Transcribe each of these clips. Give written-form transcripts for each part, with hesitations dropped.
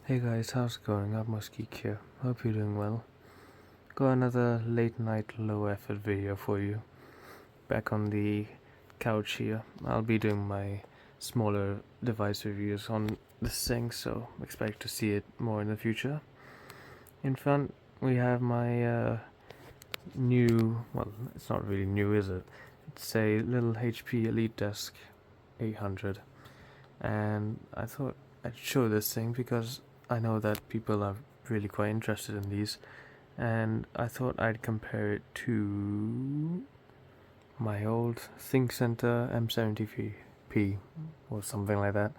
Hey guys, how's it going? I'm Muskeek here. Hope you're doing well. Got another late night low effort video for you. Back on the couch here. I'll be doing my smaller device reviews on this thing, so expect to see it more in the future. In front, we have my new, well, it's not really new, is it? It's a little HP EliteDesk 800. And I thought I'd show this thing because I know that people are really quite interested in these, and I thought I'd compare it to my old ThinkCentre M73P or something like that.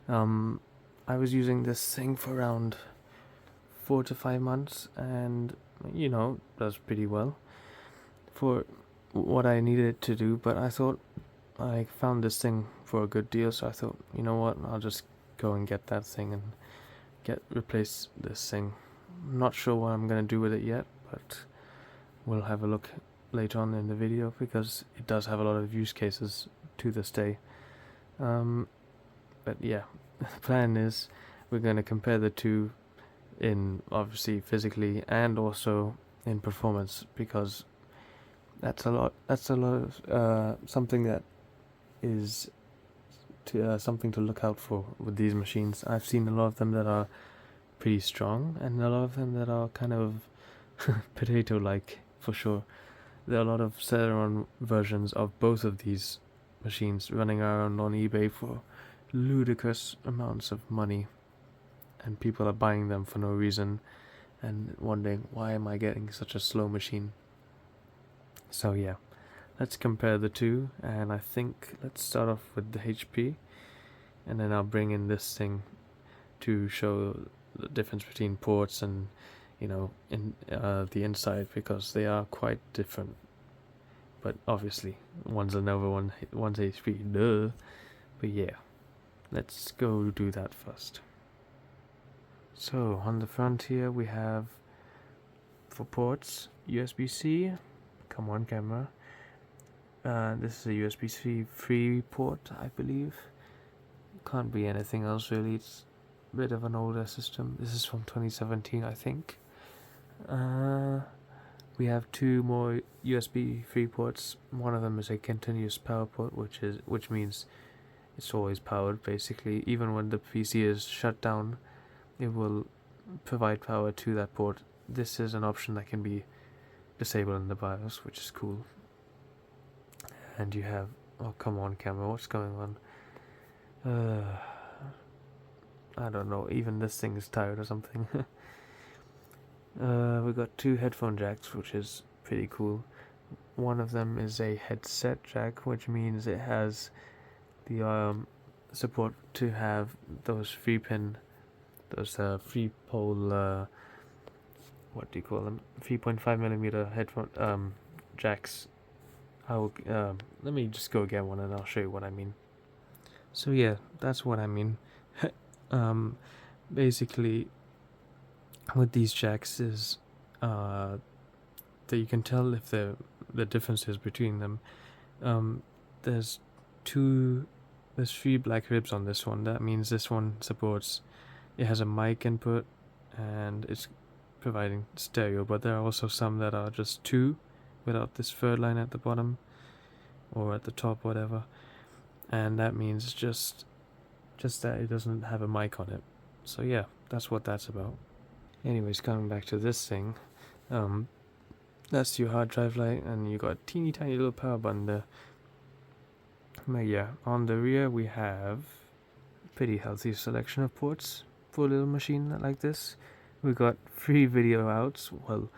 I was using this thing for around 4 to 5 months, and does pretty well for what I needed it to do. But I thought I found this thing for a good deal, so I thought, you know what, I'll just go and get that thing and replace this thing. I'm not sure what I'm gonna do with it yet, but we'll have a look later on in the video because it does have a lot of use cases to this day. But yeah, the plan is we're gonna compare the two in obviously physically and also in performance, because that's a lot of something that is something to look out for with these machines. I've seen a lot of them that are pretty strong and a lot of them that are kind of potato like, for sure. There are a lot of Celeron versions of both of these machines running around on eBay for ludicrous amounts of money, and people are buying them for no reason and wondering, why am I getting such a slow machine? So yeah, let's compare the two, and I think let's start off with the HP, and then I'll bring in this thing to show the difference between ports and in the inside, because they are quite different. But obviously, one's Lenovo, one's HP, duh. But yeah, let's go do that first. So on the front here we have, for ports, USB-C. Come on, camera. This is a USB-C 3 port, I believe. Can't be anything else really. It's a bit of an older system. This is from 2017, I think. We have two more USB 3 ports. One of them is a continuous power port, which means it's always powered basically. Even when the PC is shut down, it will provide power to that port. This is an option that can be disabled in the BIOS, which is cool. And you have, oh come on camera, what's going on? I don't know, even this thing is tired or something. We've got two headphone jacks, which is pretty cool. One of them is a headset jack, which means it has the support to have those 3-pin, those 3-pole, what do you call them? 3.5mm headphone jacks. Let me just go get one and I'll show you what I mean. So yeah, that's what I mean. Basically, with these jacks is that you can tell if the differences between them. There's 3 black ribs on this one. That means this one supports, it has a mic input and it's providing stereo, but there are also some that are just 2 without this third line at the bottom or at the top, whatever, and that means just that it doesn't have a mic on it. So yeah, that's what that's about. Anyways, coming back to this thing, that's your hard drive light, and you got a teeny tiny little power button there. But yeah, on the rear we have a pretty healthy selection of ports for a little machine like this. We got 3 video outs. Well,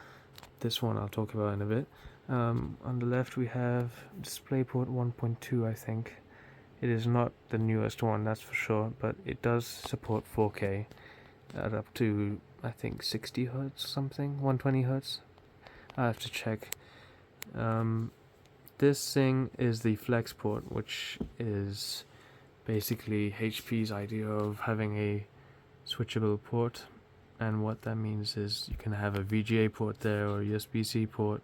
this one I'll talk about in a bit. On the left we have DisplayPort 1.2, I think. It is not the newest one, that's for sure, but it does support 4K at up to, I think, 60 hertz or something, 120 hertz. I have to check. This thing is the flex port, which is basically HP's idea of having a switchable port. And what that means is you can have a VGA port there, or a USB-C port,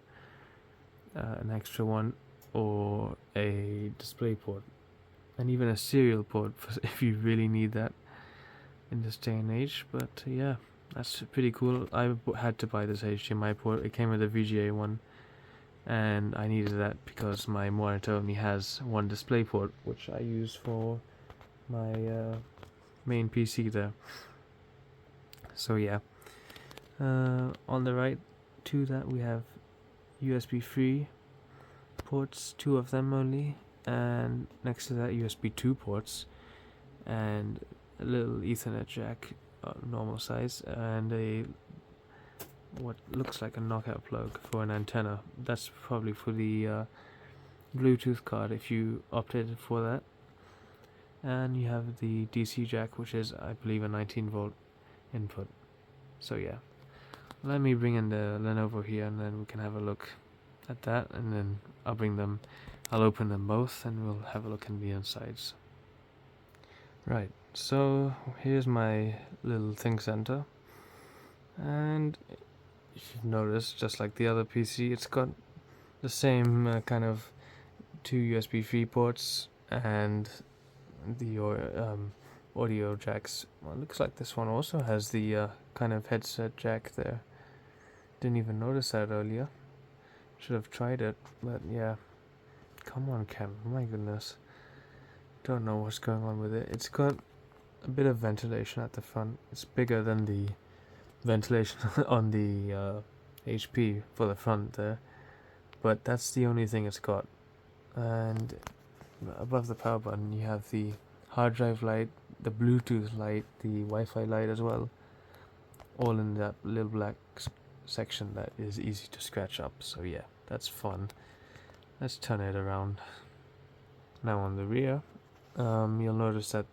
an extra one, or a display port, and even a serial port if you really need that. in this day and age. But yeah, that's pretty cool. I had to buy this HDMI port. It came with a VGA one, and I needed that because my monitor only has one display port, which I use for my main PC there. So yeah, on the right to that we have USB 3 ports, 2 of them only, and next to that USB 2 ports, and a little Ethernet jack, normal size, and a what looks like a knockout plug for an antenna. That's probably for the Bluetooth card if you opted for that. And you have the DC jack, which is, I believe, a 19 volt input. So yeah, let me bring in the Lenovo here, and then we can have a look at that, and then I'll open them both, and we'll have a look in the insides. Right, so here's my little ThinkCentre, and you should notice, just like the other PC, it's got the same kind of 2 USB 3 ports and the audio jacks. Well, it looks like this one also has the kind of headset jack there. Didn't even notice that earlier. Should have tried it, but yeah. Come on, camera, my goodness. Don't know what's going on with it. It's got a bit of ventilation at the front. It's bigger than the ventilation on the HP for the front there, but that's the only thing it's got. And above the power button you have the hard drive light, the Bluetooth light, the Wi-Fi light as well, all in that little black section that is easy to scratch up. So yeah, that's fun. Let's turn it around. Now on the rear, you'll notice that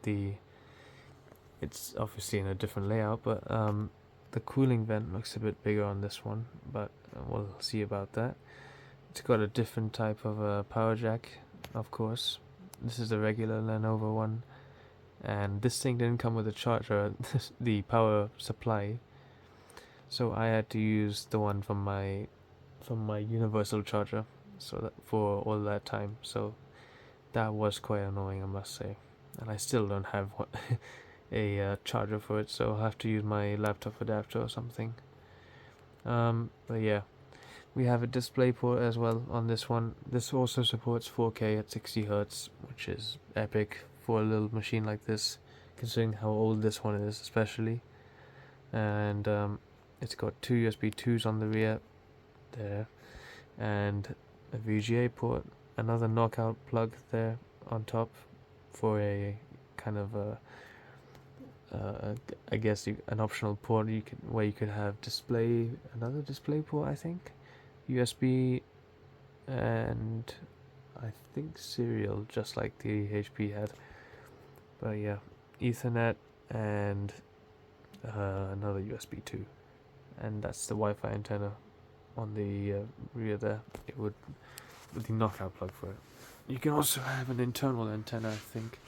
it's obviously in a different layout, but the cooling vent looks a bit bigger on this one, but we'll see about that. It's got a different type of power jack, of course. This is the regular Lenovo one, and this thing didn't come with a charger, the power supply, so I had to use the one from my universal charger, so that for all that time. So that was quite annoying, I must say, and I still don't have a charger for it, so I'll have to use my laptop adapter or something. But yeah, we have a display port as well on this one. This also supports 4K at 60 Hz, which is epic for a little machine like this, considering how old this one is especially. And it's got 2 USB 2s on the rear there, and a VGA port, another knockout plug there on top for a kind of I guess an optional port where you could have another display port, I think, USB, and I think serial, just like the HP had. But yeah, Ethernet and another USB 2, and that's the Wi-Fi antenna on the rear there. It would with the knockout plug for it. You can also have an internal antenna, I think,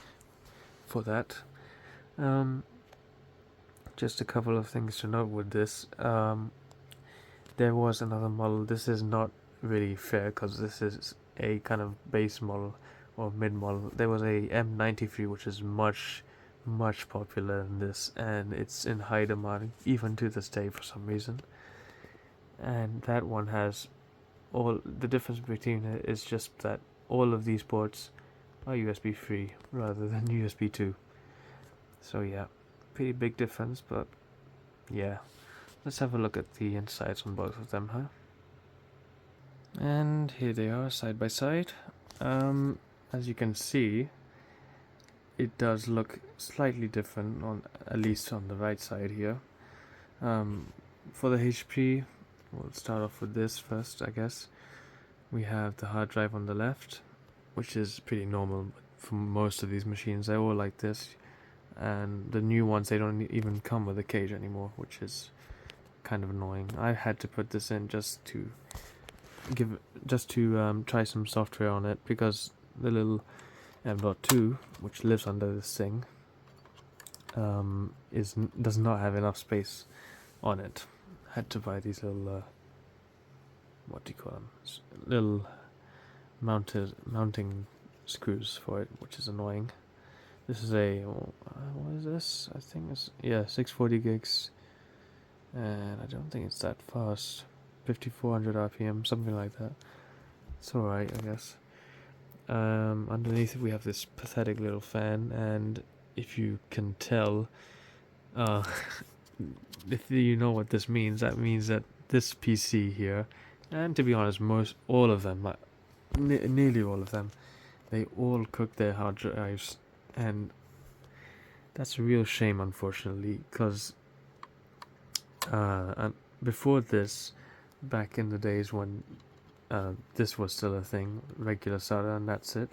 for that. Just a couple of things to note with this. There was another model. This is not really fair because this is a kind of base model or mid model. There was a M73 which is much popular than this, and it's in high demand even to this day for some reason. And that one has the difference between it is just that all of these ports are USB 3 rather than USB 2. So yeah, pretty big difference, but yeah. Let's have a look at the insides on both of them, huh? And here they are, side by side. As you can see, it does look slightly different, at least on the right side here. For the HP, we'll start off with this first, I guess. We have the hard drive on the left, which is pretty normal for most of these machines. They're all like this, and the new ones, they don't even come with a cage anymore, which is kind of annoying. I had to put this in just to try some software on it, because the little M.2, which lives under this thing, does not have enough space on it. Had to buy these little what do you call them? Little mounting screws for it, which is annoying. This is a what is this? I think it's 640 gigs, and I don't think it's that fast. 5400 RPM, something like that. It's alright, I guess. Underneath it we have this pathetic little fan, and if you can tell, uh, if you know what this means, that means that this PC here, and to be honest, all of them, nearly all of them, they all cook their hard drives, and that's a real shame, unfortunately, because before this, back in the days when this was still a thing, regular SATA and that's it,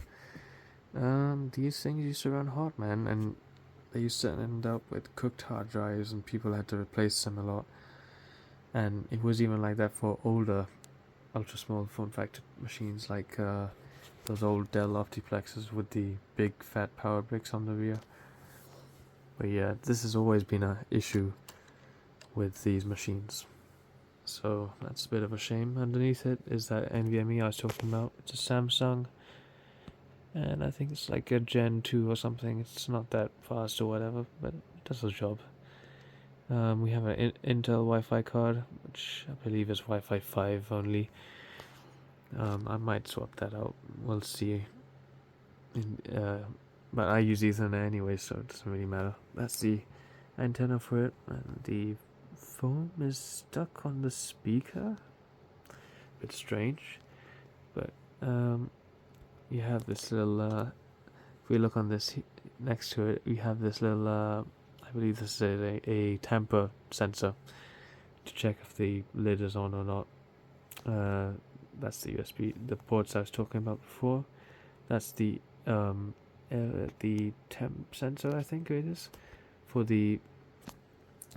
these things used to run hot, man, and they used to end up with cooked hard drives, and people had to replace them a lot. And it was even like that for older, ultra small form factor machines, like those old Dell Optiplexes with the big fat power bricks on the rear. But yeah, this has always been an issue with these machines. So that's a bit of a shame. Underneath it is that NVMe I was talking about. It's a Samsung, and I think it's like a Gen 2 or something. It's not that fast or whatever, but it does the job. We have an Intel Wi-Fi card, which I believe is Wi-Fi 5 only. I might swap that out. We'll see. But I use Ethernet anyway, so it doesn't really matter. That's the antenna for it, and the phone is stuck on the speaker. Bit strange, but you have this little. If we look on this next to it, we have this little. I believe this is a tamper sensor to check if the lid is on or not. That's the USB, the ports I was talking about before. That's the temp sensor, I think it is, for the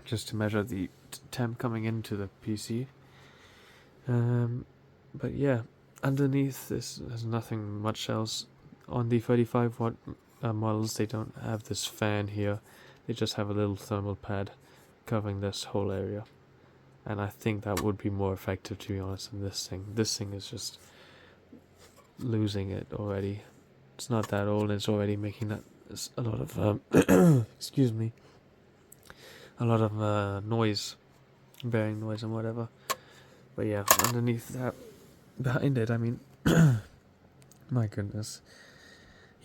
just to measure the temp coming into the PC. But yeah, underneath this, there's nothing much else. On the 35 watt models, they don't have this fan here. They just have a little thermal pad covering this whole area. And I think that would be more effective, to be honest, than this thing. This thing is just losing it already. It's not that old, and it's already making a lot of excuse me, a lot of noise, bearing noise and whatever. But yeah, underneath that, behind it, I mean, my goodness,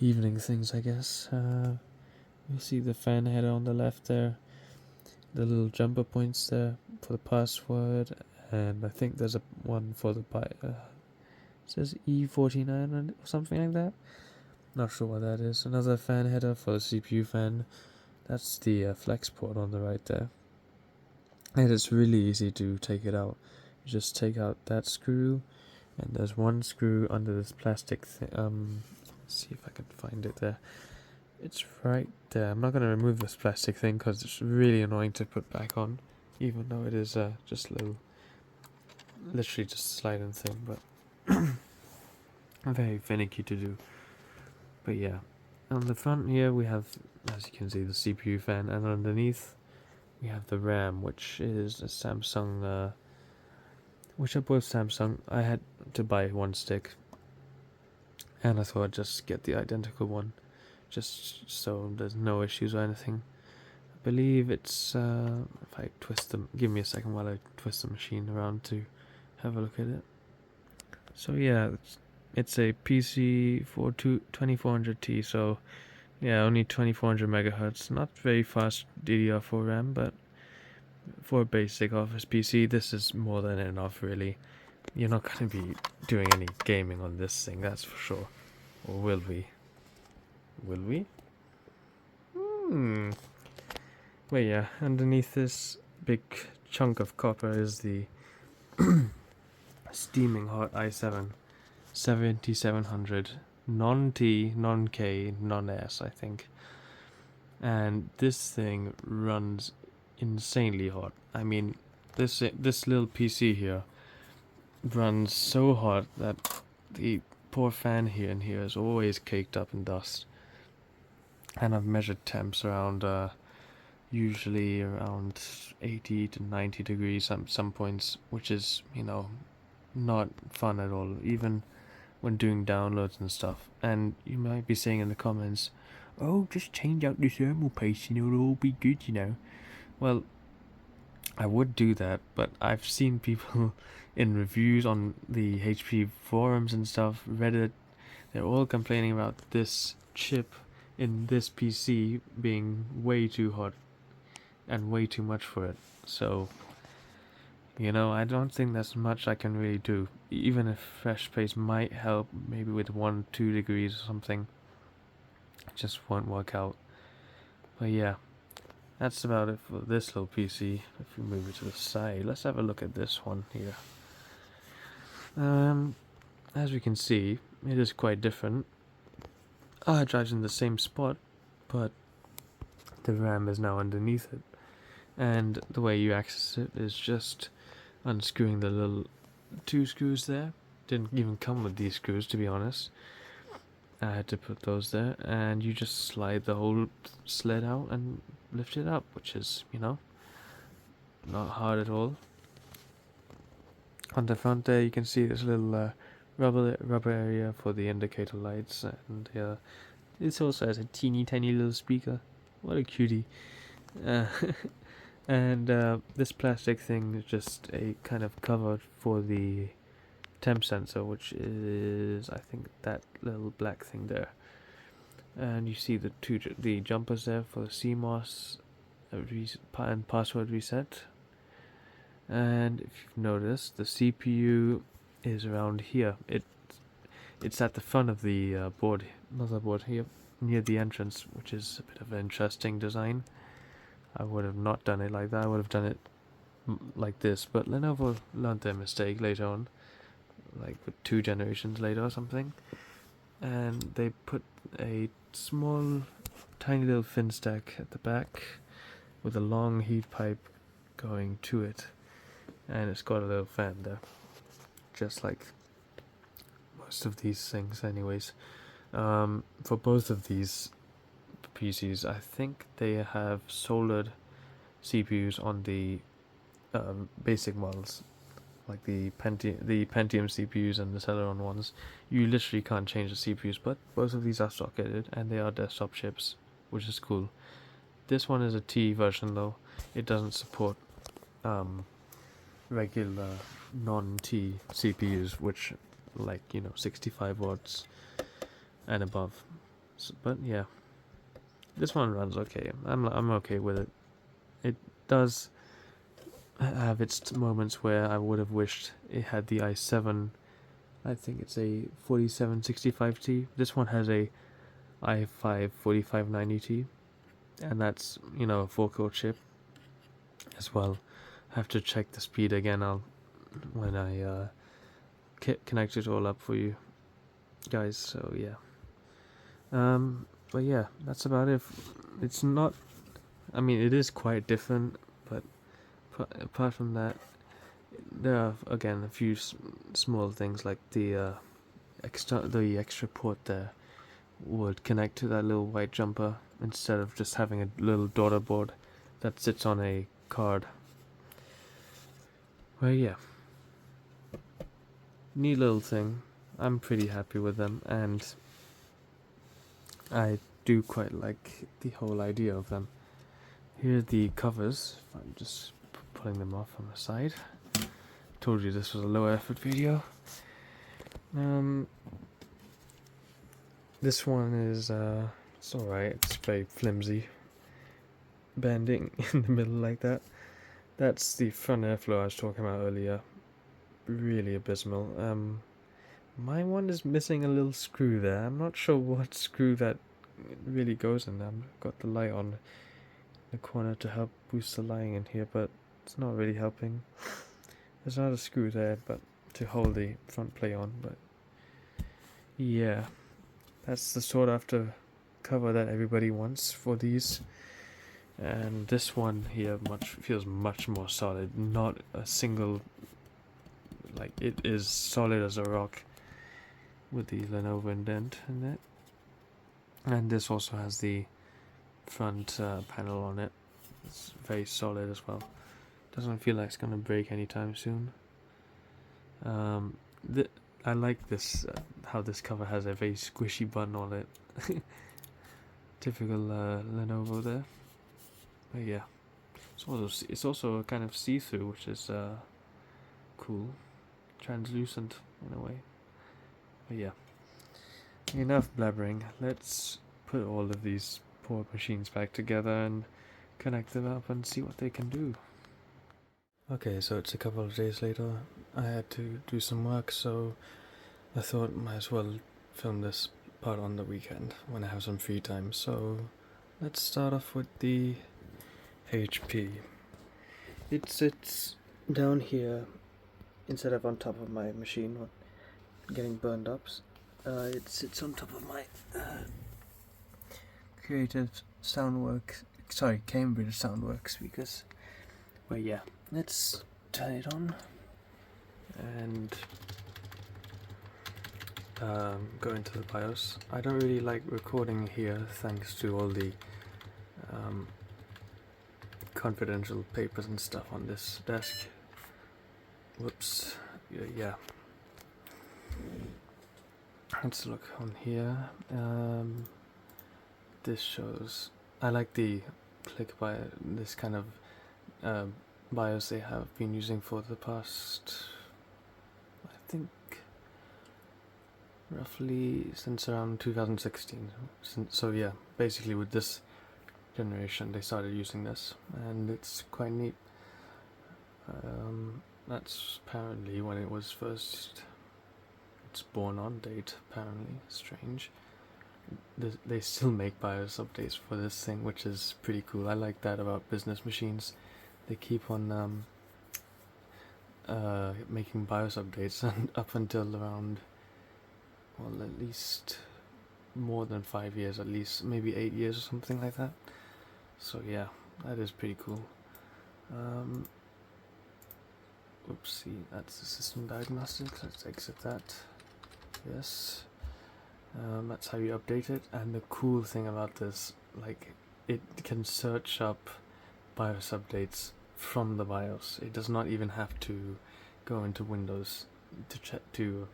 evening things, I guess. You see the fan header on the left there, the little jumper points there for the password, and I think there's one for the it says E49 or something like that. Not sure what that is. Another fan header for the CPU fan. That's the flex port on the right there. And it's really easy to take it out. You just take out that screw, and there's one screw under this plastic thing. Let's see if I can find it there. It's right there. I'm not going to remove this plastic thing because it's really annoying to put back on, even though it is just a little, literally just a sliding thing, but very finicky to do. But yeah, on the front here we have, as you can see, the CPU fan, and underneath we have the RAM, which is a Samsung, which are both Samsung. I had to buy one stick, and I thought I'd just get the identical one, just so there's no issues or anything. I believe it's, if I twist them, give me a second while I twist the machine around to have a look at it. So yeah, it's a PC for 2400T, so yeah, only 2400 megahertz. Not very fast DDR4 RAM, but for a basic office PC, this is more than enough, really. You're not going to be doing any gaming on this thing, that's for sure. Or will we? Will we? But yeah, underneath this big chunk of copper is the steaming hot i7 7700 non-T, non-K, non-S, I think. And this thing runs insanely hot. I mean, this little PC here runs so hot that the poor fan here is always caked up in dust. And I've measured temps around usually around 80 to 90 degrees at some points, which is, not fun at all, even when doing downloads and stuff. And you might be saying in the comments, oh, just change out the thermal paste and it'll all be good, Well, I would do that, but I've seen people in reviews on the HP forums and stuff, Reddit, they're all complaining about this chip in this PC being way too hot and way too much for it. So, I don't think there's much I can really do. Even if fresh paste might help, maybe with 1-2 degrees or something, it just won't work out. But yeah, that's about it for this little PC. If we move it to the side, let's have a look at this one here. As we can see, it is quite different. It drives in the same spot, but the RAM is now underneath it. And the way you access it is just unscrewing the little 2 screws there. Didn't even come with these screws, to be honest. I had to put those there, and you just slide the whole sled out and lift it up, which is, not hard at all. On the front there, you can see this little rubber area for the indicator lights, and this also has a teeny tiny little speaker. What a cutie. And this plastic thing is just a kind of cover for the temp sensor, which is, I think, that little black thing there. And you see the jumpers there for the CMOS and password reset. And if you've noticed, the CPU is around here. It's at the front of the motherboard here, near the entrance, which is a bit of an interesting design. I would have not done it like that. I would have done it like this, but Lenovo learned their mistake later on, like 2 generations later or something, and they put a small, tiny little fin stack at the back with a long heat pipe going to it, and it's got a little fan there, just like most of these things anyways. For both of these PCs, I think they have soldered CPUs on the basic models, like the Pentium CPUs and the Celeron ones. You literally can't change the CPUs, but both of these are socketed and they are desktop chips, which is cool. This one is a T version though. It doesn't support regular non-T CPUs, which 65 watts and above. But yeah, this one runs okay. I'm okay with it. It does have its moments where I would have wished it had the i7. I think it's a 4765T. This one has a i5 4590T, and that's a 4-core chip as well. I have to check the speed again. When I connect it all up for you guys. So yeah. But yeah, that's about it. It's not. I mean, it is quite different, but apart from that, there are again a few small things like the extra port there would connect to that little white jumper instead of just having a little daughter board that sits on a card. Well, yeah, neat little thing. I'm pretty happy with them, and I do quite like the whole idea of them. Here are the covers. I'm just pulling them off on the side. Told you this was a low effort video. This one is it's alright. It's very flimsy, bending in the middle like that. That's the front airflow I was talking about earlier. Really abysmal. My one is missing a little screw there. I'm not sure what screw that really goes in. I've got the light on the corner to help boost the lighting in here, but it's not really helping. There's not a screw there, but to hold the front plate on. But yeah, that's the sought after cover that everybody wants for these. And this one here feels much more solid. Not a single, it is solid as a rock with the Lenovo indent in it. And this also has the front panel on it. It's very solid as well. Doesn't feel like it's gonna break anytime soon. I like this how this cover has a very squishy button on it. Typical Lenovo there. But yeah, it's also kind of see-through, which is cool, translucent in a way. But yeah, enough blabbering. Let's put all of these poor machines back together and connect them up and see what they can do. Okay, so it's a couple of days later. I had to do some work, so I thought might as well film this part on the weekend when I have some free time. So let's start off with the HP. It sits down here instead of on top of my machine or getting burned up. It sits on top of my Cambridge Soundworks speakers. But yeah, let's turn it on and go into the BIOS. I don't really like recording here thanks to all the confidential papers and stuff on this desk. Whoops. Yeah. Let's look on here. This shows. I like the click by this kind of BIOS they have been using for the past, I think, roughly since around 2016. So yeah, basically with this generation they started using this, and it's quite neat. That's apparently when it was first. It's born on date, apparently. Strange. They still make BIOS updates for this thing, which is pretty cool. I like that about business machines. They keep on making BIOS updates up until around, well, at least more than 5 years, at least maybe 8 years or something like that. So yeah, that is pretty cool. Oopsie, that's the system diagnostics. Let's exit that. Yes. That's how you update it. And the cool thing about this, like, it can search up BIOS updates from the BIOS. It does not even have to go into Windows to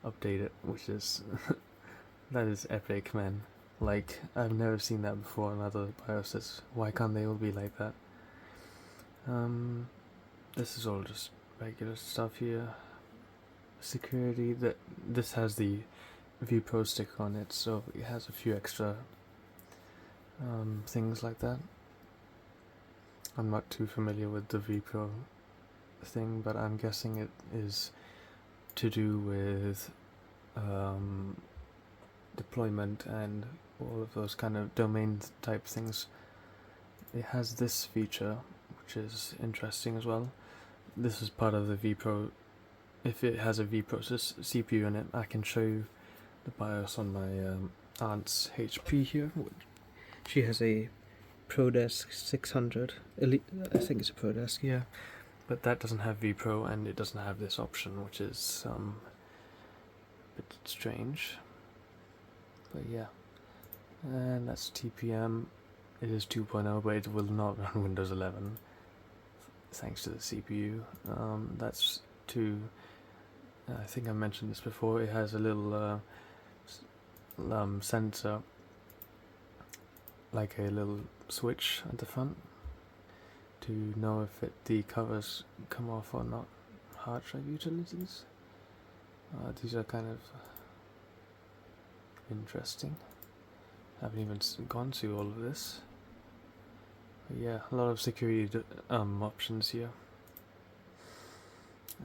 update it, which is that is epic, man. Like, I've never seen that before in other BIOSes. Why can't they all be like that? This is all just regular stuff here. Security, that this has the vPro sticker on it, so it has a few extra things like that. I'm not too familiar with the vPro thing, but I'm guessing it is to do with deployment and all of those kind of domain type things. It has this feature, which is interesting as well. This is part of the vPro. If it has a vPro CPU in it, I can show you the BIOS on my aunt's HP here. She has a ProDesk 600 Elite. I think it's a ProDesk, yeah. But that doesn't have vPro, and it doesn't have this option, which is a bit strange. But yeah, and that's TPM. It is 2.0, but it will not run Windows 11 thanks to the CPU. That's to, I think I mentioned this before, it has a little sensor, like a little switch at the front to know if the covers come off or not. Hard drive utilities. These are kind of interesting. Haven't even gone through all of this. But yeah, a lot of security options here.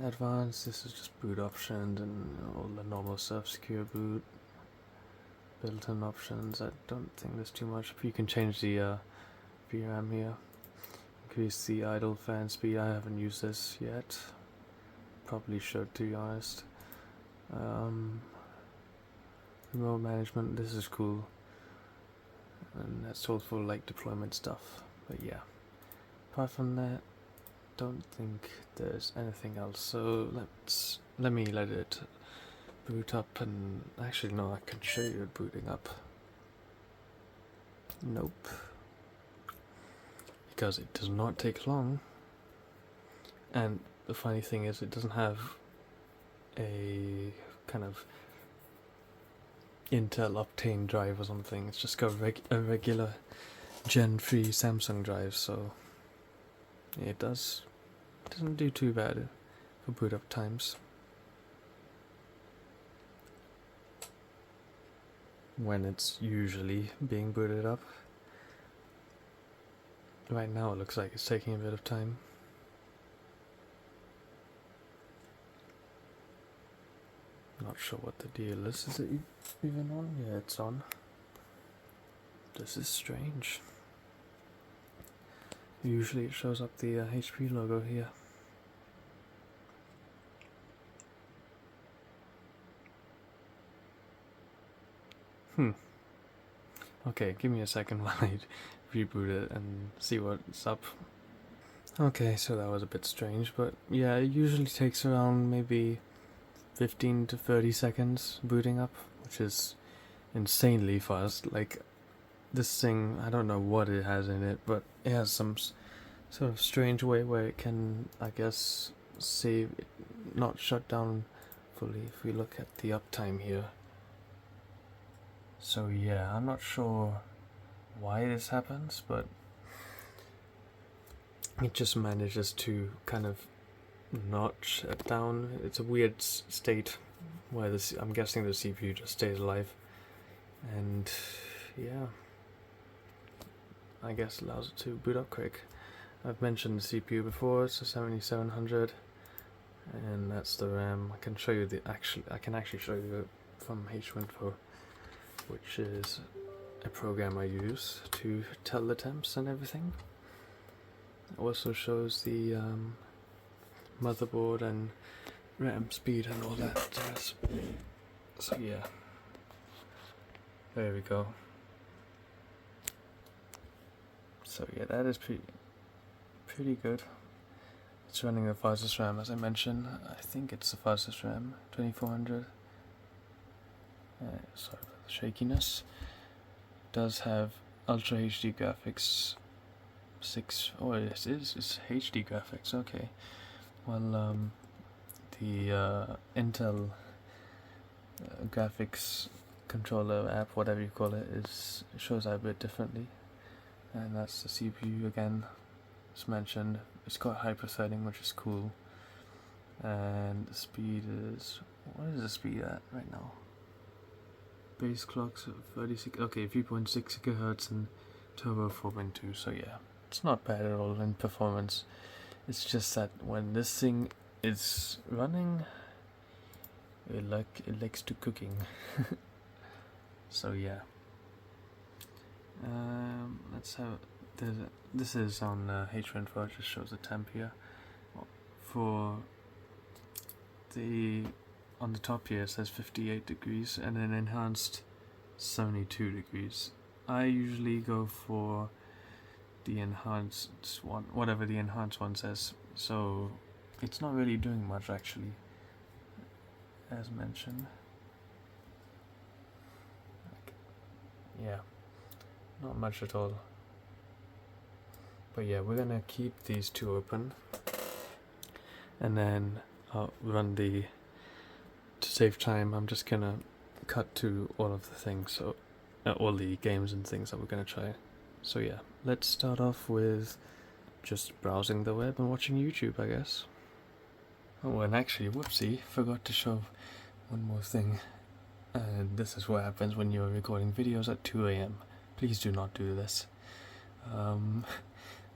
Advanced, this is just boot options and all the normal stuff. Secure boot, built-in options. I don't think there's too much. You can change the VRAM here. Increase the idle fan speed. I haven't used this yet. Probably should, to be honest. Remote management, this is cool. And that's all for like deployment stuff. But yeah, apart from that, don't think there's anything else. So let me let it boot up, and actually no, I can show you it booting up. Nope, because it does not take long. And the funny thing is, it doesn't have a kind of Intel Optane drive or something. It's just got a regular Gen 3 Samsung drive, so it doesn't do too bad for boot up times. When it's usually being booted up. Right now it looks like it's taking a bit of time. Not sure what the deal is. Is it even on? Yeah, it's on. This is strange. Usually it shows up the HP logo here. Okay, give me a second while I reboot it and see what's up. Okay, so that was a bit strange, but yeah, it usually takes around maybe 15 to 30 seconds booting up, which is insanely fast. Like, this thing, I don't know what it has in it, but it has some sort of strange way where it can, I guess, save it, not shut down fully if we look at the uptime here. So yeah, I'm not sure why this happens, but it just manages to kind of not shut down. It's a weird state where I'm guessing the CPU just stays alive, and yeah, I guess allows it to boot up quick. I've mentioned the CPU before. It's a 7700, and that's the RAM. I can show you I can actually show you from HWinfo, which is a program I use to tell the temps and everything. It also shows the motherboard and RAM speed and all that jazz. So yeah, there we go. So yeah, that is pretty good. It's running the fastest RAM, as I mentioned. I think it's the fastest RAM, 2400. Sorry about the shakiness. Does have Ultra HD graphics. It's HD graphics. Okay. Well, the Intel graphics controller app, whatever you call it, shows that a bit differently. And that's the CPU again, as mentioned. It's got hyperthreading, which is cool. And the speed is, what is the speed at right now? Base clocks of 36, okay, 3.6 GHz and turbo 4.2, so yeah, it's not bad at all in performance. It's just that when this thing is running, it likes to cooking. So yeah. Let's have, this is on HWinfo, it just shows the temp here. For on the top here it says 58 degrees and then enhanced 72 degrees. I usually go for the enhanced one, whatever the enhanced one says, so it's not really doing much actually, as mentioned. Yeah, not much at all. But yeah, we're gonna keep these two open, and then I'll run to save time, I'm just gonna cut to all of the things, so all the games and things that we're gonna try. So yeah, let's start off with just browsing the web and watching YouTube, I guess. Oh, and actually, whoopsie, forgot to show one more thing. And this is what happens when you're recording videos at 2 AM. Please do not do this.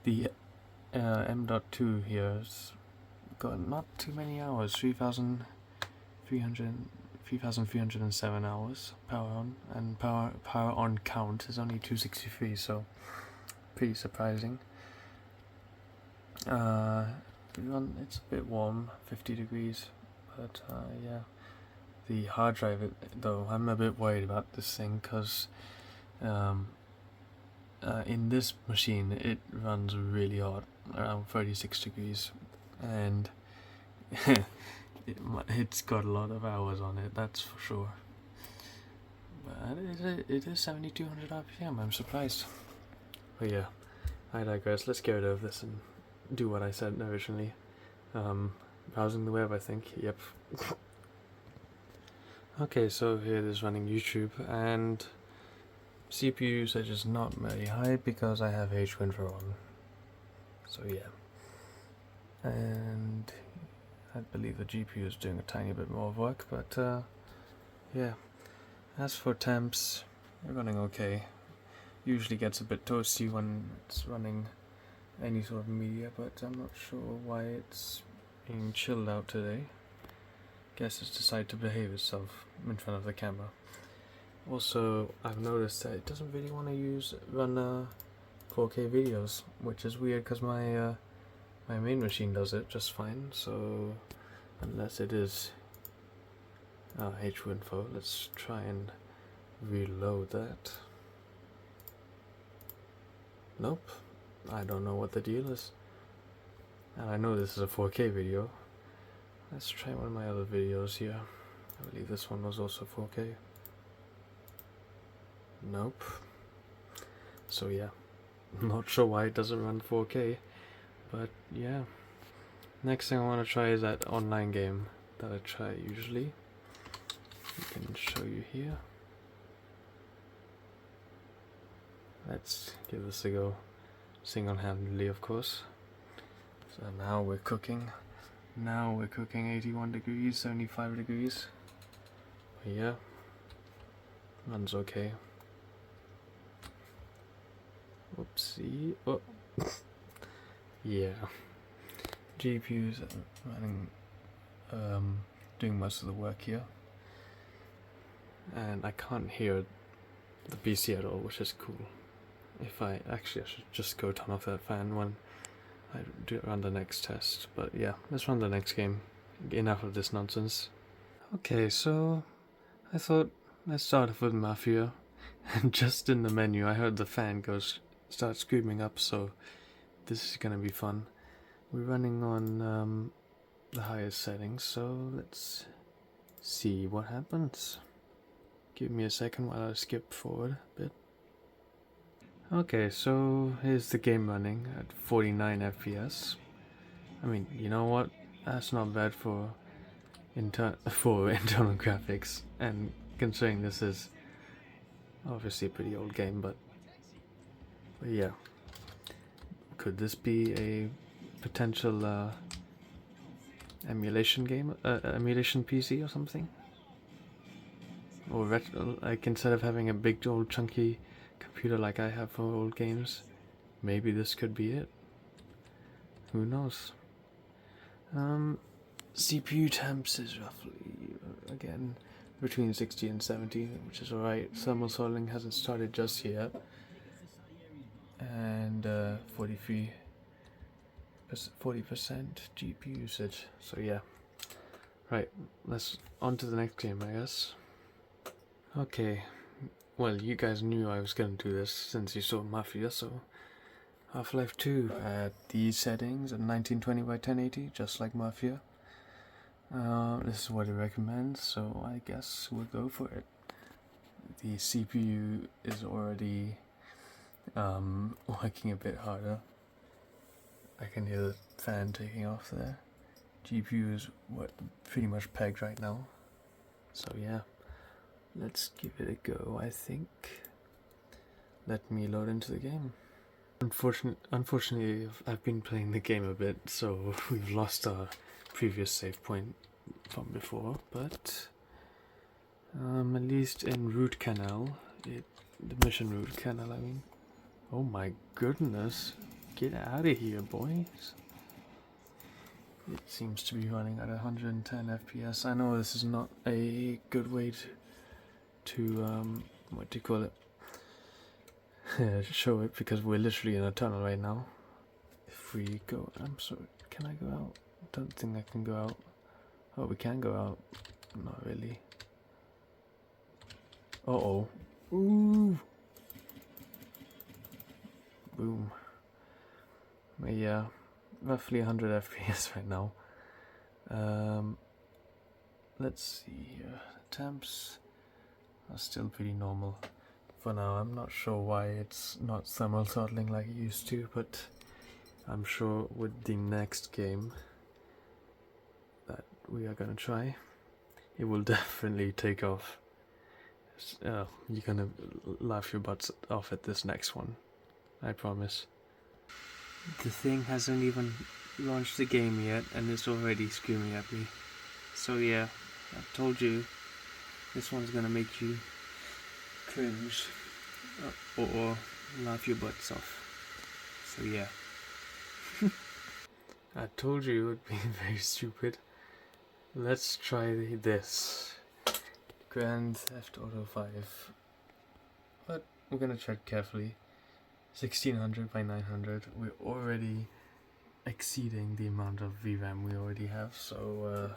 The M.2 here has got not too many hours, 3,307 hours power on, and power on count is only 263, so pretty surprising. It's a bit warm, 50 degrees, but yeah. The hard drive, though, I'm a bit worried about this thing because in this machine it runs really hot, around 36 degrees, and it's got a lot of hours on it, that's for sure. But it is 7200 RPM, I'm surprised. But yeah, I digress. Let's get rid of this and do what I said originally. Browsing the web, I think. Yep. Okay, so here it is running YouTube, and CPU usage is not very high because I have H-Winter on. So yeah. And I believe the GPU is doing a tiny bit more work, but yeah. As for temps, we're running okay. Usually gets a bit toasty when it's running any sort of media, but I'm not sure why it's being chilled out today. Guess it's decided to behave itself in front of the camera. Also, I've noticed that it doesn't really want to run 4K videos, which is weird because my main machine does it just fine. So unless it is H-Info, let's try and reload that. Nope, I don't know what the deal is. And I know this is a 4K video. Let's try one of my other videos here. I believe this one was also 4K. Nope. So yeah, not sure why it doesn't run 4K, but yeah. Next thing I want to try is that online game that I try usually. I can show you here. Let's give this a go, single-handedly of course. So now we're cooking. Now we're cooking 81 degrees, 75 degrees. But yeah, runs okay. Oopsie. Oh. Yeah. GPU's running, doing most of the work here. And I can't hear the PC at all, which is cool. I should just go turn off that fan when I run the next test. But yeah, let's run the next game. Enough of this nonsense. Okay, so I thought let's start off with Mafia. And just in the menu I heard the fan start screaming up, so this is gonna be fun. We're running on the highest settings, so let's see what happens. Give me a second while I skip forward a bit. Okay, so here's the game running at 49 FPS. I mean, you know what? That's not bad for internal graphics, and considering this is obviously a pretty old game, but yeah. Could this be a potential emulation game, emulation PC or something? Or like instead of having a big old chunky computer like I have for old games, maybe this could be it. Who knows? CPU temps is roughly again between 60 and 70, which is alright. Thermal throttling hasn't started just yet, and 40% GPU usage. So yeah, right. Let's on to the next game, I guess. Okay, well, you guys knew I was gonna do this since you saw Mafia, so Half-Life 2 at these settings at 1920 by 1080, just like Mafia. This is what it recommends, so I guess we'll go for it. The CPU is already working a bit harder. I can hear the fan taking off there. GPU is pretty much pegged right now, so yeah. Let's give it a go, I think. Let me load into the game. Unfortunately, I've been playing the game a bit, so we've lost our previous save point from before, but at least in root canal, the mission root canal, I mean. Oh my goodness, get out of here, boys. It seems to be running at 110 FPS. I know this is not a good way to what do you call it? Show it, because we're literally in a tunnel right now. If we go, I'm sorry, can I go out? Don't think I can go out. Oh, we can go out. Not really. Uh-oh. Ooh. Boom. But yeah, roughly 100 FPS right now. Let's see here. Temps are still pretty normal for now. I'm not sure why it's not thermal throttling like it used to, but I'm sure with the next game that we are gonna try, it will definitely take off. You're gonna laugh your butts off at this next one, I promise. The thing hasn't even launched the game yet and it's already screaming at me. So yeah, I told you this one's gonna make you cringe or laugh your butts off. So yeah. I told you it would be very stupid. Let's try this. Grand Theft Auto 5. But we're gonna tread carefully. 1600 by 900. We're already exceeding the amount of VRAM we already have, so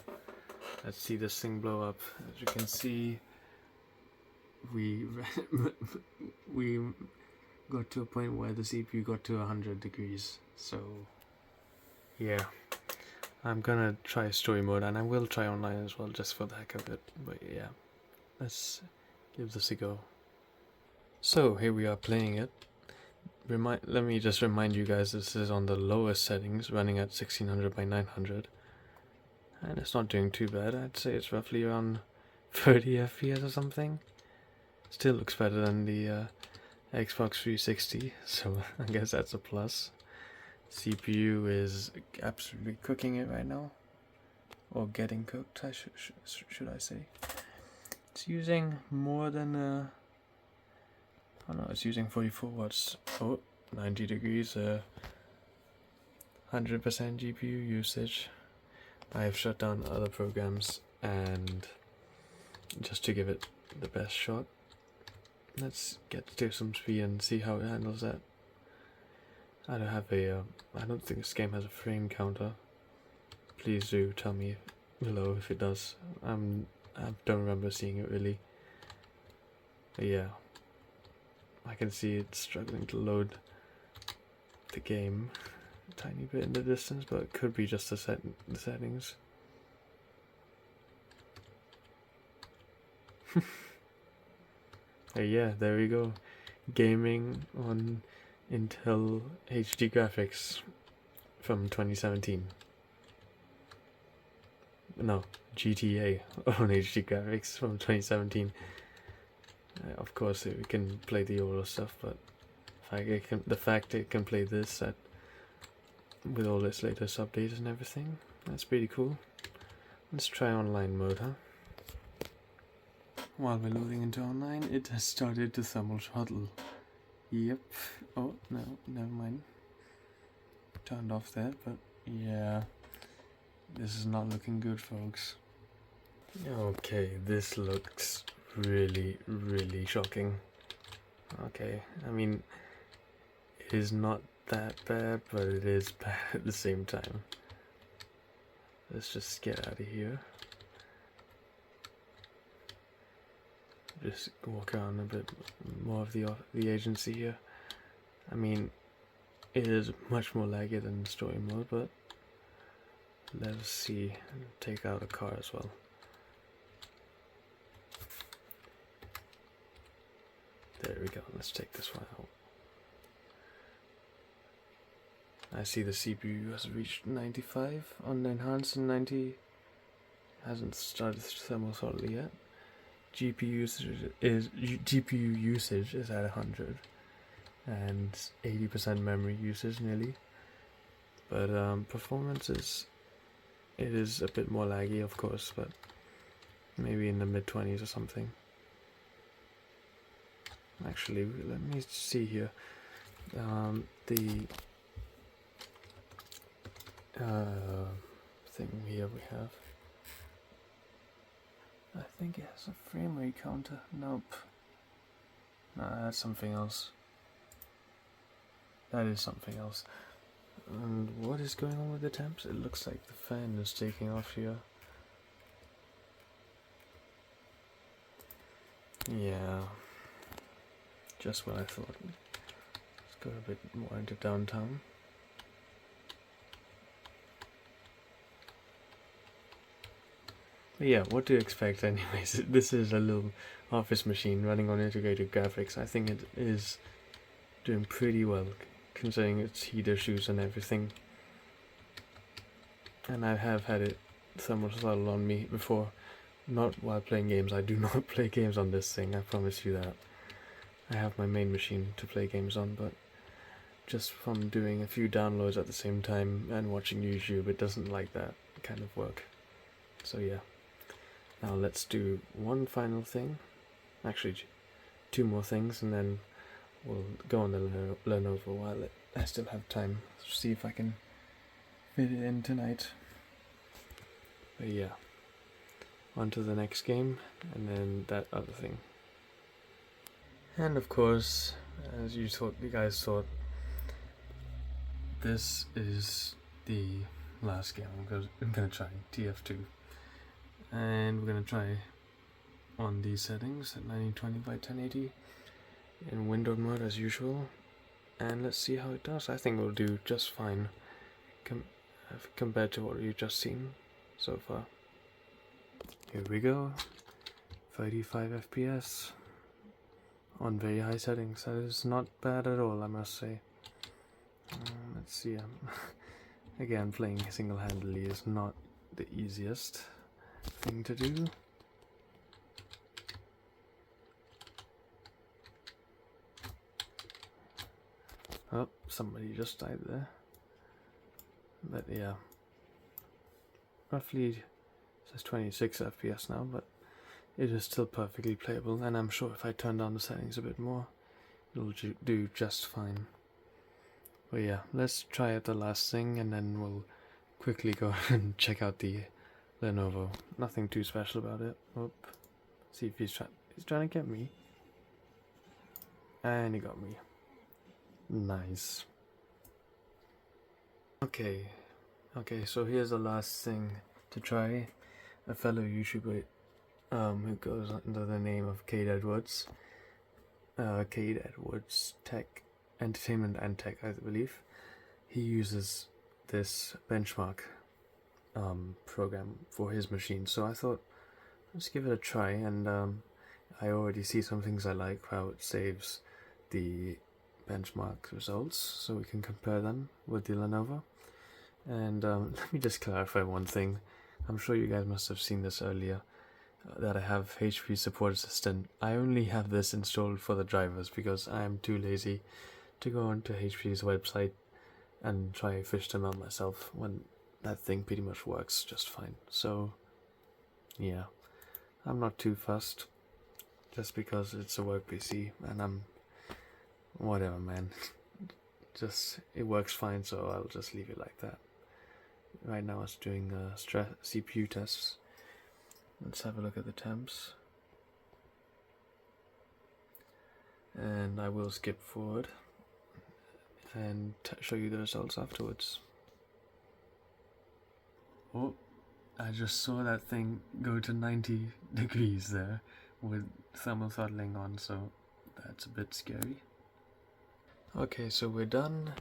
let's see this thing blow up. As you can see, we got to a point where the CPU got to 100 degrees, so yeah. I'm gonna try story mode, and I will try online as well, just for the heck of it, but yeah, let's give this a go. So here we are playing it. Let me just remind you guys, this is on the lowest settings, running at 1600 by 900, and it's not doing too bad. I'd say it's roughly around 30 FPS or something. Still looks better than the Xbox 360, so I guess that's a plus. CPU is absolutely cooking it right now, or getting cooked, should I say. It's using more than oh no, it's using 44 watts. Oh, 90 degrees, 100% GPU usage. I have shut down other programs and just to give it the best shot. Let's get to some speed and see how it handles that. I don't have a, I don't think this game has a frame counter. Please do tell me below if it does. I don't remember seeing it really. But yeah. I can see it struggling to load the game a tiny bit in the distance, but it could be just the settings. Yeah, there we go. Gaming on Intel HD graphics from 2017. No, GTA on HD graphics from 2017. Of course, we can play the older stuff, but the fact it can play this with all its latest updates and everything, that's pretty cool. Let's try online mode, huh? While we're loading into online, it has started to thermal throttle. Yep. Oh, no, never mind. Turned off that, but yeah. This is not looking good, folks. Okay, this looks really, really shocking. Okay, I mean, it is not that bad, but it is bad at the same time. Let's just get out of here. Just walk around a bit more of the agency here. I mean, it is much more laggy than story mode, but let's see. Take out a car as well. There we go. Let's take this one out. I see the CPU has reached 95 on enhanced and 90 hasn't started thermal throttle yet. GPU usage is at 100 and 80% memory usage nearly. But performance is a bit more laggy, of course, but maybe in the mid-20s or something. Actually, let me see here. The thing here we have. I think it has a frame rate counter. Nope. Nah, that's something else. That is something else. And what is going on with the temps? It looks like the fan is taking off here. Yeah. Just what I thought. Let's go a bit more into downtown. But yeah, what to expect anyways. This is a little office machine running on integrated graphics. I think it is doing pretty well considering its heat issues and everything. And I have had it thermal throttle on me before Not while playing games. I do not play games on this thing, I promise you that. I have my main machine to play games on, but just from doing a few downloads at the same time and watching YouTube, it doesn't like that kind of work. So yeah. Now let's do one final thing. Actually, two more things, and then we'll go on the Lenovo while I still have time. See if I can fit it in tonight. But yeah. On to the next game, and then that other thing. And of course, as you guys thought, this is the last game. I'm gonna try TF2, and we're gonna try on these settings at 1920 by 1080 in windowed mode as usual, and let's see how it does. I think we'll do just fine compared to what we've just seen so far. Here we go, 35 FPS on very high settings. That is not bad at all, I must say. Let's see, again, playing single-handedly is not the easiest thing to do. Oh, somebody just died there. But yeah, roughly it says 26 FPS now, but it is still perfectly playable, and I'm sure if I turn down the settings a bit more, it'll do just fine. But yeah, let's try out the last thing, and then we'll quickly go and check out the Lenovo. Nothing too special about it. Oop. See if he's trying to get me. And he got me. Nice. Okay, so here's the last thing to try. A fellow YouTuber who goes under the name of Cade Edwards. Cade Edwards Tech, Entertainment and Tech, I believe. He uses this benchmark program for his machine, so I thought, let's give it a try, and I already see some things I like, how it saves the benchmark results, so we can compare them with the Lenovo. And let me just clarify one thing. I'm sure you guys must have seen this earlier, that I have HP Support Assistant. I only have this installed for the drivers because I am too lazy to go onto HP's website and try and fish them out myself when that thing pretty much works just fine. So yeah, I'm not too fussed just because it's a work PC, and I'm whatever, man. Just it works fine, so I'll just leave it like that. Right now it's doing CPU tests. Let's have a look at the temps, and I will skip forward and show you the results afterwards. Oh, I just saw that thing go to 90 degrees there with thermal throttling on, so that's a bit scary. Okay, so we're done.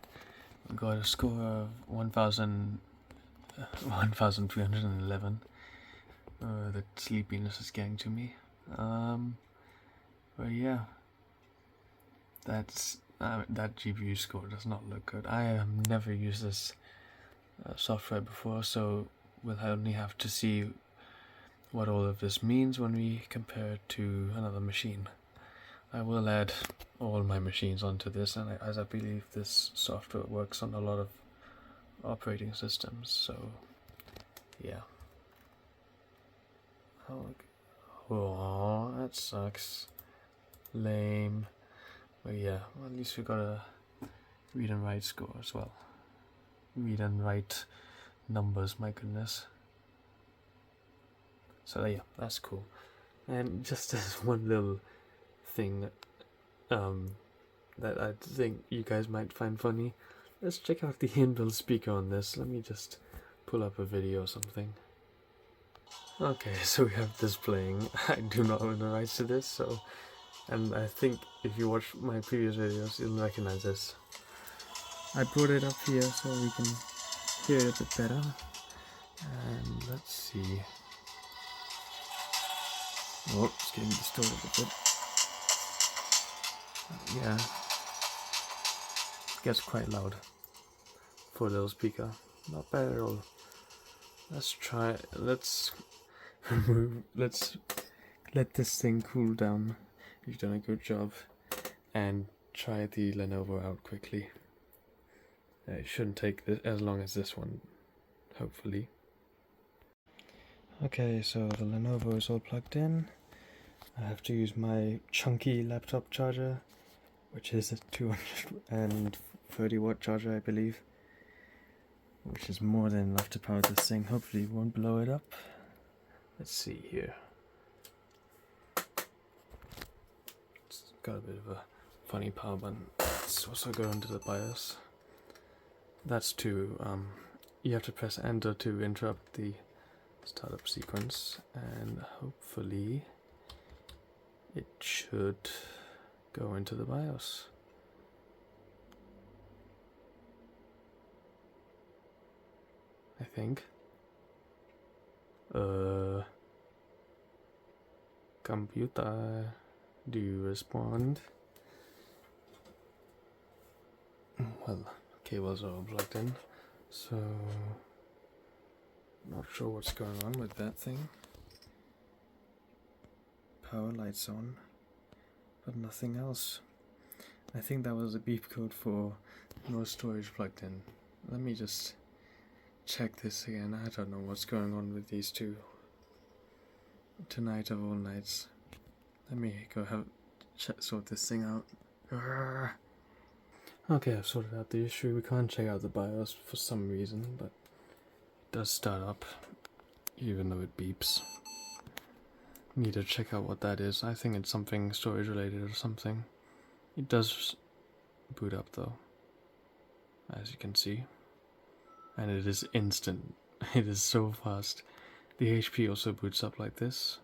We got a score of 1,311. The sleepiness is getting to me. But yeah, that GPU score does not look good. I have never used this software before, so we'll only have to see what all of this means when we compare it to another machine. I will add all my machines onto this, and as I believe this software works on a lot of operating systems, so yeah. Oh, that sucks. Lame. But yeah, well, at least we got a read and write score as well. Read and write numbers, my goodness. So yeah, that's cool. And just as one little thing that I think you guys might find funny, let's check out the inbuilt speaker on this. Let me just pull up a video or something. Okay, so we have this playing. I do not own the rights to this, and I think if you watch my previous videos, you'll recognize this. I brought it up here so we can hear it a bit better. And let's see. Oh, it's getting distorted a bit. Yeah, it gets quite loud for a little speaker. Not bad at all. Let's let's let this thing cool down. You've done a good job, and try the Lenovo out quickly. It shouldn't take as long as this one, hopefully. Okay, so the Lenovo is all plugged in. I have to use my chunky laptop charger, which is a 230 watt charger, I believe, which is more than enough to power this thing. Hopefully it won't blow it up. Let's see here. It's got a bit of a funny power button. Let's also go into the BIOS. That's to, you have to press enter to interrupt the startup sequence, and hopefully it should go into the BIOS. I think. Computer, do you respond? Well, cables are all plugged in, so not sure what's going on with that thing. Power lights on, but nothing else. I think that was a beep code for no storage plugged in. Let me just check this again. I don't know what's going on with these two. Tonight of all nights. Let me go sort this thing out. Okay, I've sorted out the issue. We can't check out the BIOS for some reason, but it does start up, even though it beeps. Need to check out what that is. I think it's something storage related or something. It does boot up though, as you can see. And it is instant. It is so fast. The HP also boots up like this.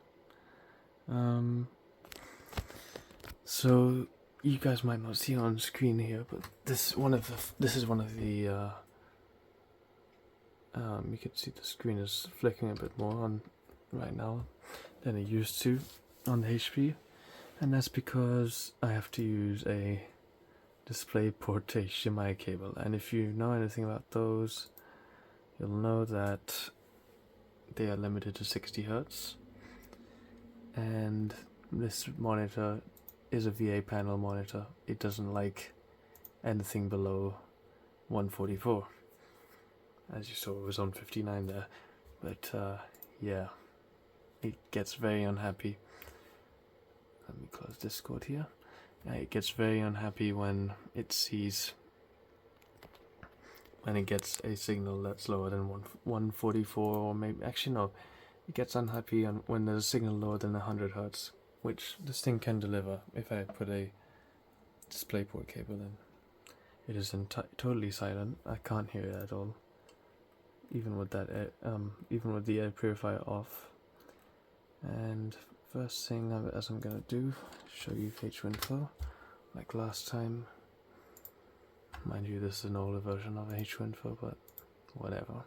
So you guys might not see it on screen here, but this is one of the you can see the screen is flickering a bit more on right now than it used to on the HP, and that's because I have to use a DisplayPort to HDMI cable, and if you know anything about those, you'll know that they are limited to 60 Hz, and this monitor is a VA panel monitor. It doesn't like anything below 144. As you saw, it was on 59 there, but yeah, it gets very unhappy. Let me close Discord here. It gets very unhappy when it gets a signal that's lower than 144, or maybe, actually no, it gets unhappy when there's a signal lower than 100 Hz, which this thing can deliver if I put a DisplayPort cable in. It is totally silent. I can't hear it at all, even with that even with the air purifier off. And first thing as I'm gonna do, show you HWinfo like last time. Mind you, this is an older version of HWinfo, but whatever.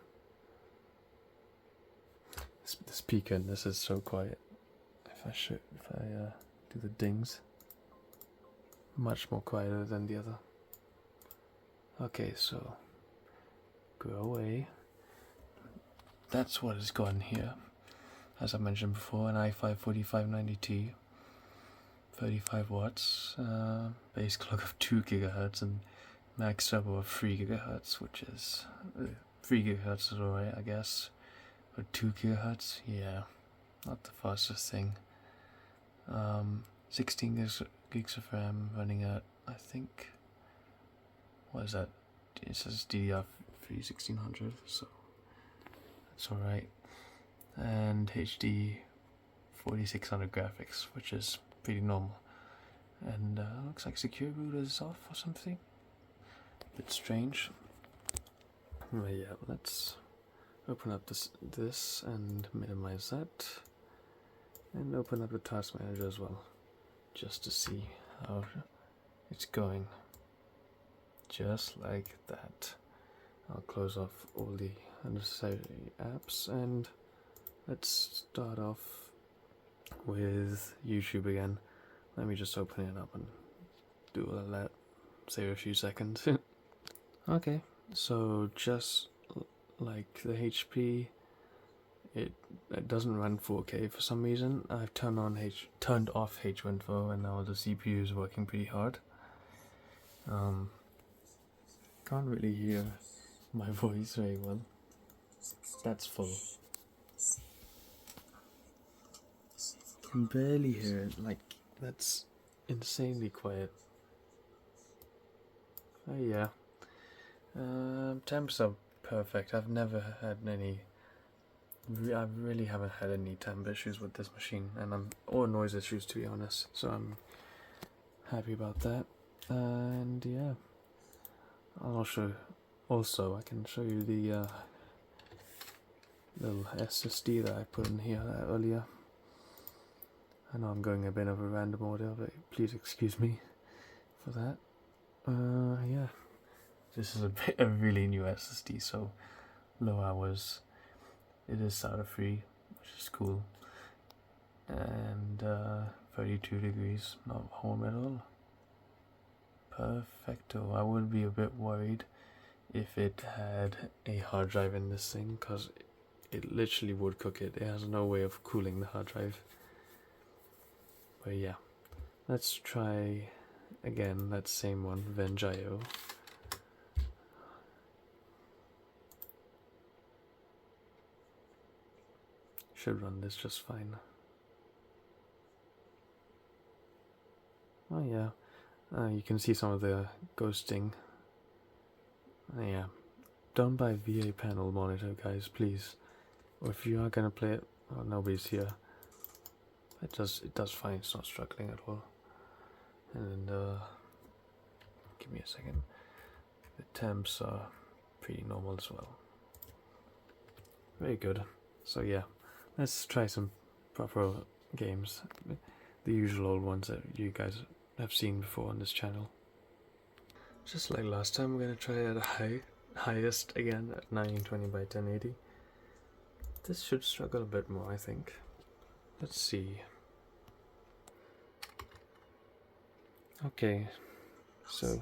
The speaker in this is so quiet. If I do the dings, much more quieter than the other. Okay, so go away. That's what is gone here. As I mentioned before, an i5 4590T, 35 watts, base clock of 2 GHz and max turbo of 3 GHz, which is 3 GHz is alright, I guess, but 2 GHz, yeah, not the fastest thing. 16 gigs of RAM, running at, I think, what is that? It says DDR3 1600, so that's alright. And HD 4600 graphics, which is pretty normal. And looks like secure boot is off or something. A bit strange. But yeah, let's open up this and minimize that, and open up the task manager as well, just to see how it's going. Just like that. I'll close off all the unnecessary apps, and let's start off with YouTube again. Let me just open it up and do all that, save a few seconds. Okay, so just like the HP, it doesn't run 4K for some reason. I've turned off H1 and now the CPU is working pretty hard. Can't really hear my voice very well. That's full. Can barely hear it. Like, that's insanely quiet. Oh yeah. Temps are perfect. I've never had any. I really haven't had any temp issues with this machine, or noise issues, to be honest. So I'm happy about that. And yeah, also I can show you the little SSD that I put in here earlier. I know I'm going a bit of a random order, but please excuse me for that. Yeah, this is a really new SSD, so low hours. It is solder free, which is cool, and 32 degrees, not warm at all. Perfecto. I would be a bit worried if it had a hard drive in this thing, because it literally would cook it. It has no way of cooling the hard drive. But yeah, let's try again that same one, Venjio. Should run this just fine. Oh yeah, you can see some of the ghosting. Yeah, don't buy VA panel monitor, guys, please. Or if you are gonna play it, nobody's here. It does fine. It's not struggling at all. And give me a second. The temps are pretty normal as well. Very good. So yeah, let's try some proper games. The usual old ones that you guys have seen before on this channel. Just like last time, we're gonna try at a highest again at 1920 by 1080. This should struggle a bit more, I think. Let's see. Okay, so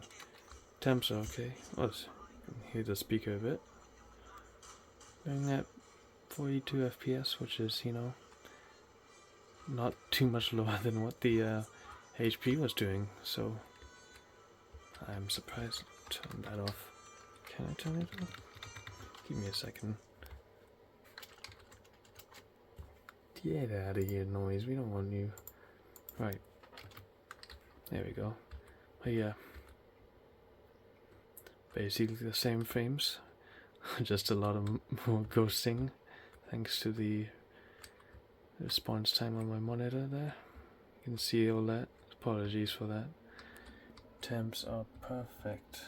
temps are okay. Oh, you can hear the speaker a bit. Doing at 42 FPS, which is, you know, not too much lower than what the HP was doing, so I'm surprised. Turn that off. Can I turn it off? Give me a second. Get out of here, noise. We don't want you. Right. There we go. But yeah. Basically the same frames. Just a lot of more ghosting. Thanks to the response time on my monitor there. You can see all that. Apologies for that. Temps are perfect.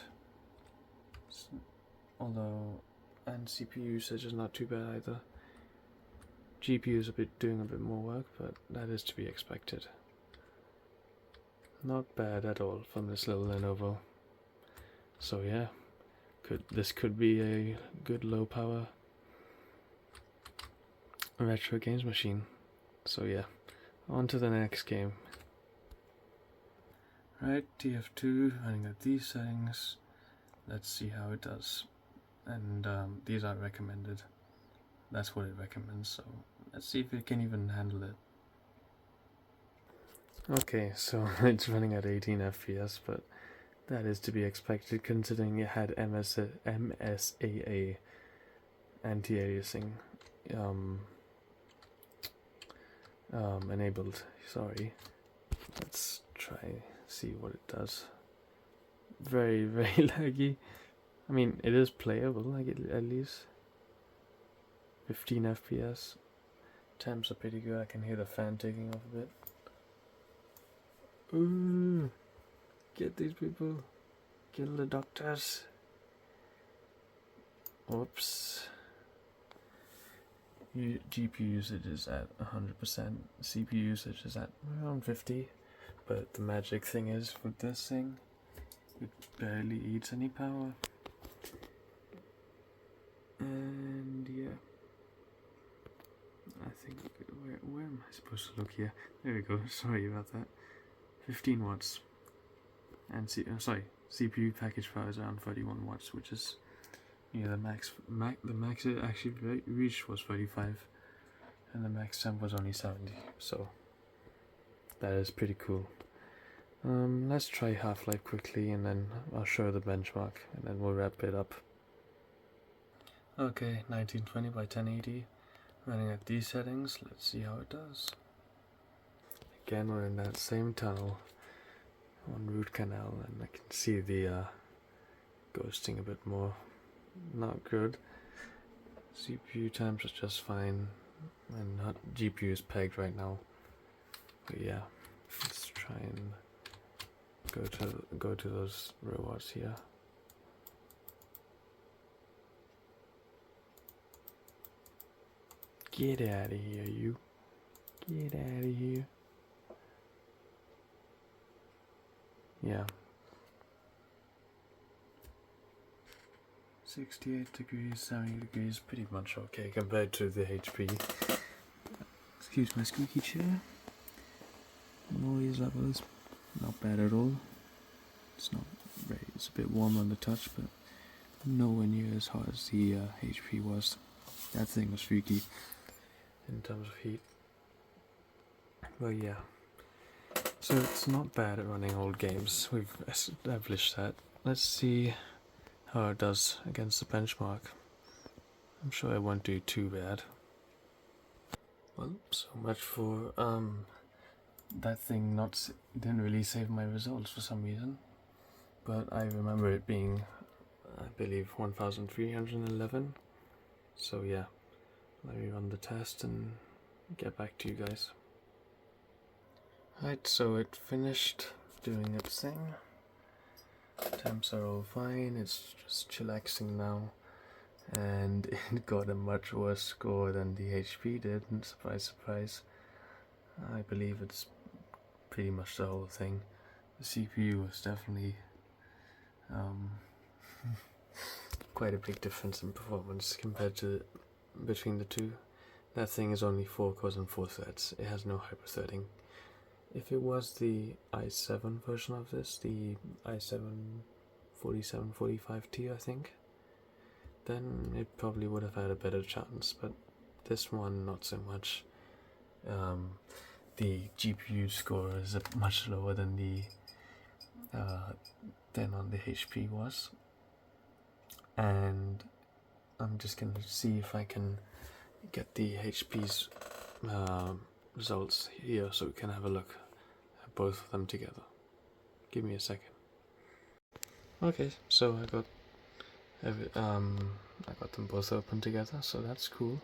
Although, and CPU usage is not too bad either. GPU is doing a bit more work, but that is to be expected. Not bad at all from this little Lenovo. So yeah, this could be a good low power retro games machine. So yeah, on to the next game. Right, TF2, running at these settings. Let's see how it does. And these are recommended. That's what it recommends, so let's see if it can even handle it. Okay, so it's running at 18 FPS, but that is to be expected considering it had MSAA anti-aliasing enabled. Sorry. Let's try see what it does. Very, very laggy. I mean, it is playable, like at least. 15 FPS. Temps are pretty good. I can hear the fan taking off a bit. Ooh, get these people. Kill the doctors. Oops. GPU usage is at 100%. CPU usage is at around 50. But the magic thing is, with this thing, it barely eats any power. And yeah. I think, where am I supposed to look here? There we go, sorry about that. 15 watts. And CPU package power is around 31 watts, which is, yeah, the max it actually reached was 35. and the max temp was only 70, so that is pretty cool. Let's try Half-Life quickly, and then I'll show the benchmark, and then we'll wrap it up. Okay, 1920 by 1080, running at these settings. Let's see how it does. Again, we're in that same tunnel on root canal, and I can see the ghosting a bit more. Not good. CPU times are just fine, and GPU is pegged right now. But yeah, let's try and go to those robots here. Get out of here, you. Get out of here. Yeah. 68 degrees, 70 degrees, pretty much okay compared to the HP. Excuse my squeaky chair. Noise levels, not bad at all. It's not very, it's a bit warm on the touch, but nowhere near as hot as the HP was. That thing was freaky in terms of heat. But yeah. So it's not bad at running old games, we've established that. Let's see how it does against the benchmark. I'm sure it won't do too bad. Well, so much for that thing didn't really save my results for some reason. But I remember it being, I believe, 1311. So yeah, let me run the test and get back to you guys. Right, so it finished doing its thing. Temps are all fine, it's just chillaxing now. And it got a much worse score than the HP did, and surprise, surprise. I believe it's pretty much the whole thing. The CPU was definitely quite a big difference in performance compared to between the two. That thing is only 4 cores and 4 threads. It has no hyper-threading. If it was the i7 version of this, the i7 4745T, I think, then it probably would have had a better chance, but this one not so much. The GPU score is much lower than on the HP was, and I'm just gonna see if I can get the HP's results here so we can have a look at both of them together. Give me a second. Okay, so I got them both open together, so that's cool.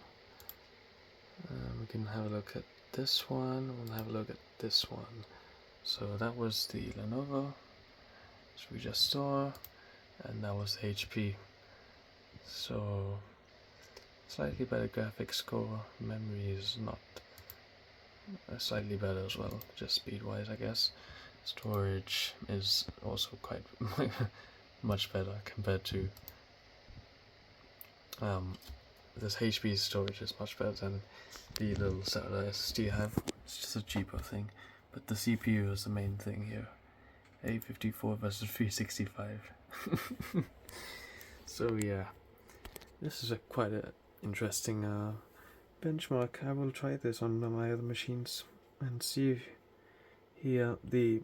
We can have a look at this one, we'll have a look at this one. So that was the Lenovo, which we just saw, and that was the HP. So slightly better graphics score, memory is not slightly better as well, just speed wise I guess. Storage is also quite much better compared to this HP storage is much better than the little cellular SSD I have. It's just a cheaper thing, but the CPU is the main thing here. A54 versus 365. So yeah, this is quite an interesting benchmark. I will try this on my other machines and see if here the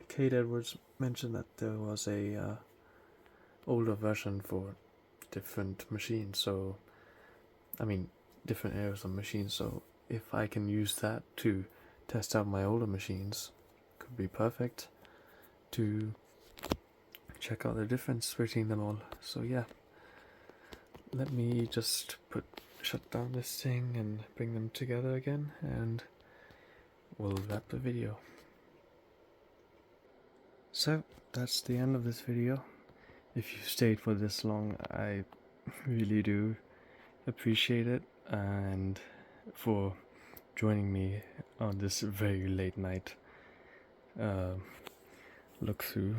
Kate Edwards mentioned that there was a older version for different machines, so I mean different eras of machines, so if I can use that to test out my older machines, could be perfect to check out the difference between them all. So yeah, let me just shut down this thing and bring them together again, and we'll wrap the video. So that's the end of this video. If you stayed for this long, I really do appreciate it, and for joining me on this very late night look through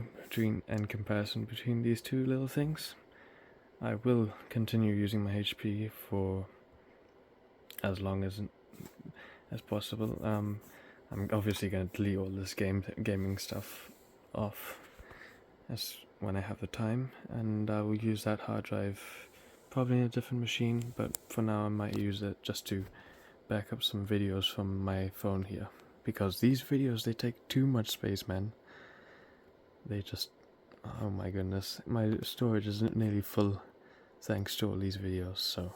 and comparison between these two little things. I will continue using my HP for as long as possible. I'm obviously going to delete all this gaming stuff off when I have the time, and I will use that hard drive probably in a different machine, but for now I might use it just to back up some videos from my phone here, because these videos, they take too much space, man. They just, oh my goodness, my storage is nearly full thanks to all these videos. So,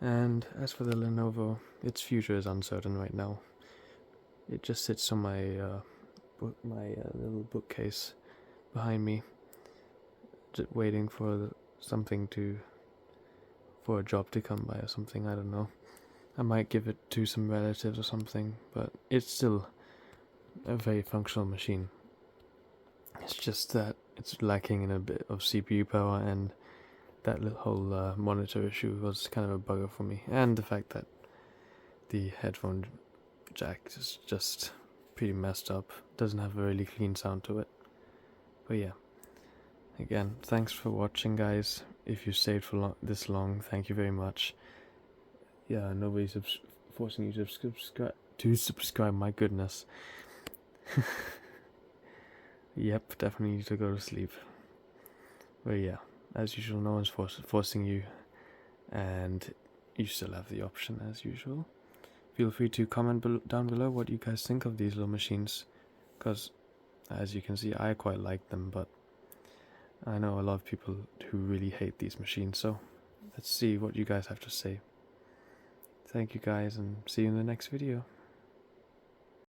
and as for the Lenovo, its future is uncertain right now. It just sits on my little bookcase behind me, just waiting for for a job to come by or something. I don't know. I might give it to some relatives or something, but it's still a very functional machine. It's just that it's lacking in a bit of CPU power, and that whole monitor issue was kind of a bugger for me, and the fact that the headphone jack is just pretty messed up, doesn't have a really clean sound to it. But yeah, again, thanks for watching, guys. If you stayed for this long, thank you very much. Yeah, nobody's forcing you to subscribe. My goodness. Yep, definitely need to go to sleep. But yeah, as usual, no one's forcing you, and you still have the option as usual. Feel free to comment down below what you guys think of these little machines, because as you can see, I quite like them, but I know a lot of people who really hate these machines, so let's see what you guys have to say. Thank you guys, and see you in the next video.